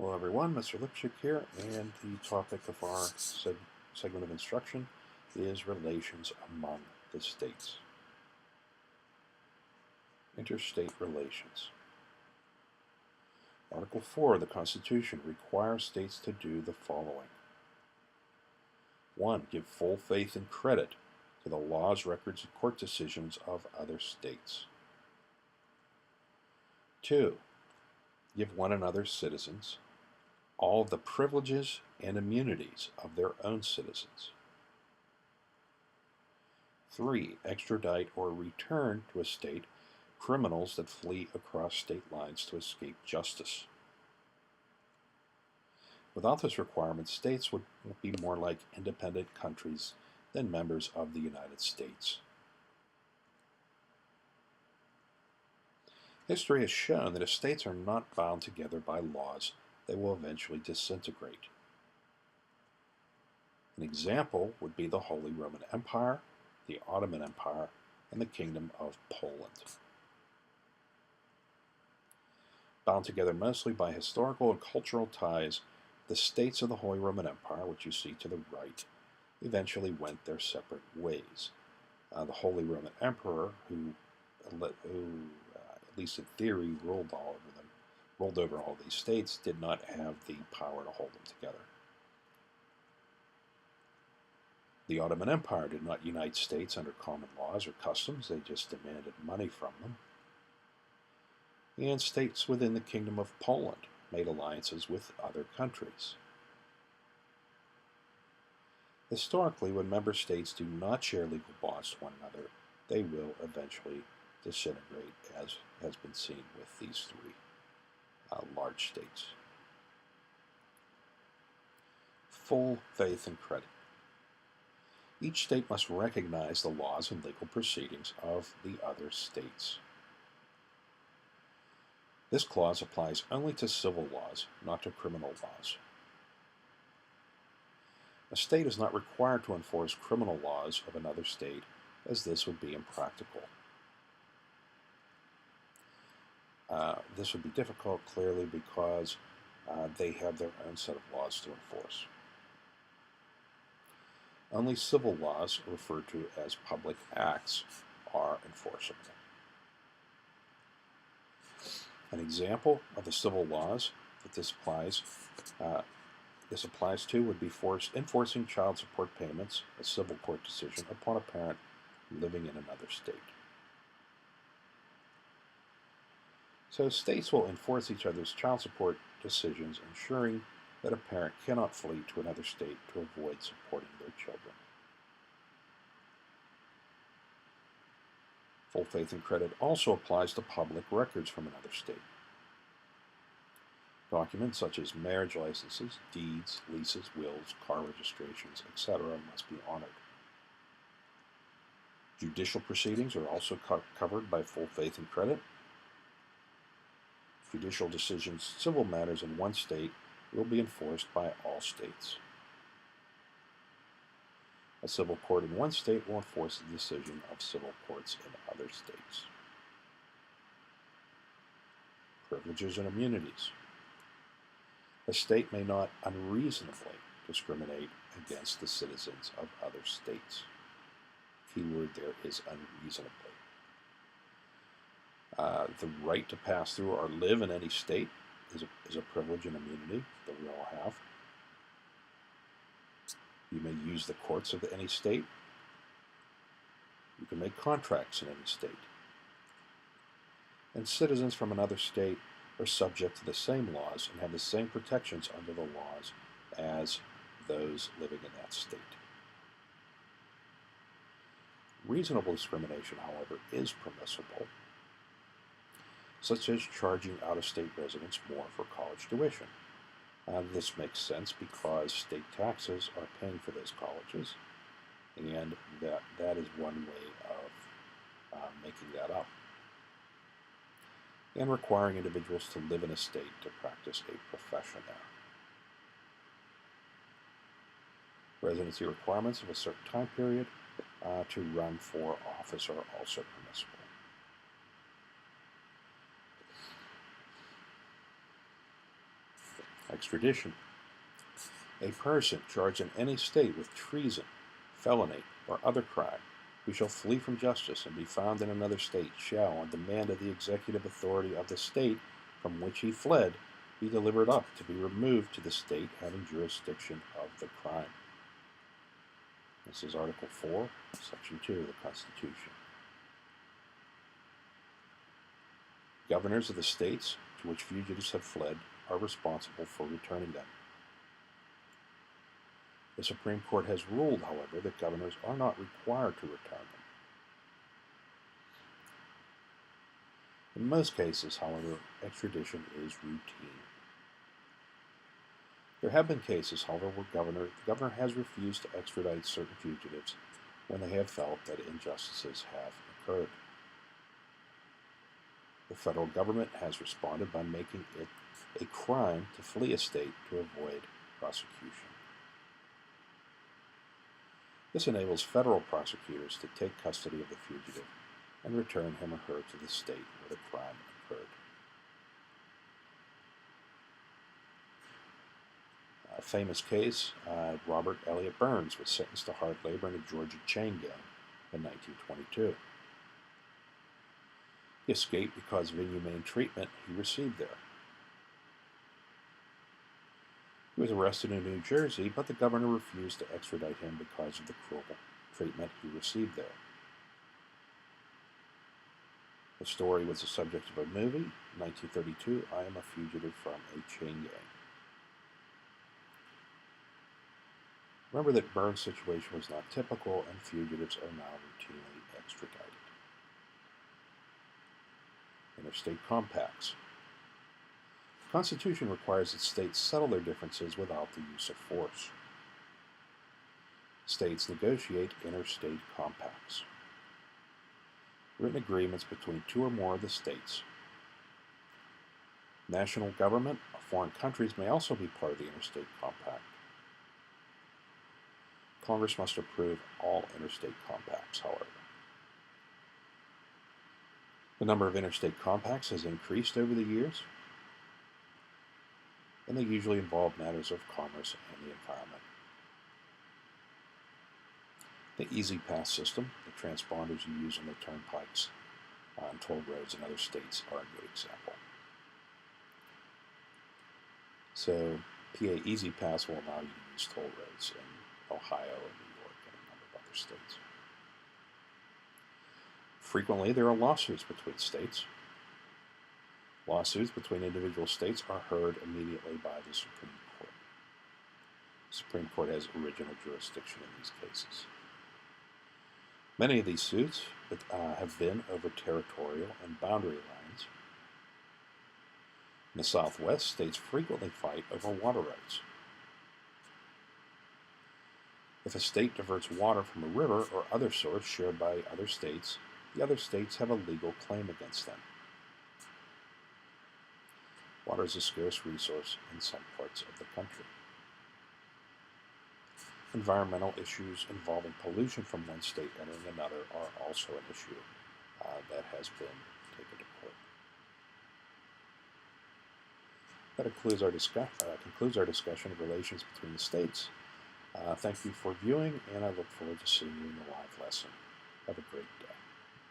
Hello everyone, Mr. Lipschick here, and the topic of our segment of instruction is relations among the states. Interstate relations. Article 4 of the Constitution requires states to do the following. 1. Give full faith and credit to the laws, records, and court decisions of other states. 2. Give one another's citizens all of the privileges and immunities of their own citizens. 3. Extradite or return to a state criminals that flee across state lines to escape justice. Without this requirement, states would be more like independent countries than members of the United States. History has shown that if states are not bound together by laws, they will eventually disintegrate. An example would be the Holy Roman Empire, the Ottoman Empire, and the Kingdom of Poland. Bound together mostly by historical and cultural ties, the states of the Holy Roman Empire, which you see to the right, eventually went their separate ways. The Holy Roman Emperor, who at least in theory, ruled over all these states, did not have the power to hold them together. The Ottoman Empire did not unite states under common laws or customs, they just demanded money from them. And states within the Kingdom of Poland made alliances with other countries. Historically, when member states do not share legal bonds to one another, they will eventually disintegrate, as has been seen with these three large states. Full faith and credit. Each state must recognize the laws and legal proceedings of the other states. This clause applies only to civil laws, not to criminal laws. A state is not required to enforce criminal laws of another state, as this would be impractical. This would be difficult, clearly, because they have their own set of laws to enforce. Only civil laws, referred to as public acts, are enforceable. An example of the civil laws that this applies to would be enforcing child support payments, a civil court decision, upon a parent living in another state. So states will enforce each other's child support decisions, ensuring that a parent cannot flee to another state to avoid supporting their children. Full faith and credit also applies to public records from another state. Documents such as marriage licenses, deeds, leases, wills, car registrations, etc. must be honored. Judicial proceedings are also covered by full faith and credit. Judicial decisions, civil matters in one state, will be enforced by all states. A civil court in one state will enforce the decision of civil courts in other states. Privileges and immunities. A state may not unreasonably discriminate against the citizens of other states. Keyword there is unreasonably. The right to pass through or live in any state is a privilege and immunity that we all have. You may use the courts of any state. You can make contracts in any state. And citizens from another state are subject to the same laws and have the same protections under the laws as those living in that state. Reasonable discrimination, however, is permissible, such as charging out-of-state residents more for college tuition. This makes sense because state taxes are paying for those colleges, and that is one way of making that up. And requiring individuals to live in a state to practice a profession there. Residency requirements of a certain time period to run for office are also permissible. Extradition. A person charged in any state with treason, felony, or other crime, who shall flee from justice and be found in another state shall, on demand of the executive authority of the state from which he fled, be delivered up to be removed to the state having jurisdiction of the crime. This is Article 4, Section 2 of the Constitution. Governors of the states to which fugitives have fled are responsible for returning them. The Supreme Court has ruled, however, that governors are not required to return them. In most cases, however, extradition is routine. There have been cases, however, where the governor has refused to extradite certain fugitives when they have felt that injustices have occurred. The federal government has responded by making it a crime to flee a state to avoid prosecution. This enables federal prosecutors to take custody of the fugitive and return him or her to the state where the crime occurred. A famous case, Robert Elliott Burns was sentenced to hard labor in a Georgia chain gang in 1922. He escaped because of inhumane treatment he received there. He was arrested in New Jersey, but the governor refused to extradite him because of the cruel treatment he received there. The story was the subject of a movie, 1932, I Am a Fugitive from a Chain Gang. Remember that Burns' situation was not typical, and fugitives are now routinely extradited. Interstate compacts. The Constitution requires that states settle their differences without the use of force. States negotiate interstate compacts, written agreements between two or more of the states. National government or foreign countries may also be part of the interstate compact. Congress must approve all interstate compacts, however. The number of interstate compacts has increased over the years, and they usually involve matters of commerce and the environment. The Easy Pass system, the transponders you use on the turnpikes, on toll roads in other states, are a good example. So, PA Easy Pass will allow you to use toll roads in Ohio and New York and a number of other states. Frequently, there are lawsuits between states. Lawsuits between individual states are heard immediately by the Supreme Court. The Supreme Court has original jurisdiction in these cases. Many of these suits have been over territorial and boundary lines. In the Southwest, states frequently fight over water rights. If a state diverts water from a river or other source shared by other states, the other states have a legal claim against them. Water is a scarce resource in some parts of the country. Environmental issues involving pollution from one state entering another are also an issue that has been taken to court. That concludes our discussion of relations between the states. Thank you for viewing, and I look forward to seeing you in the live lesson.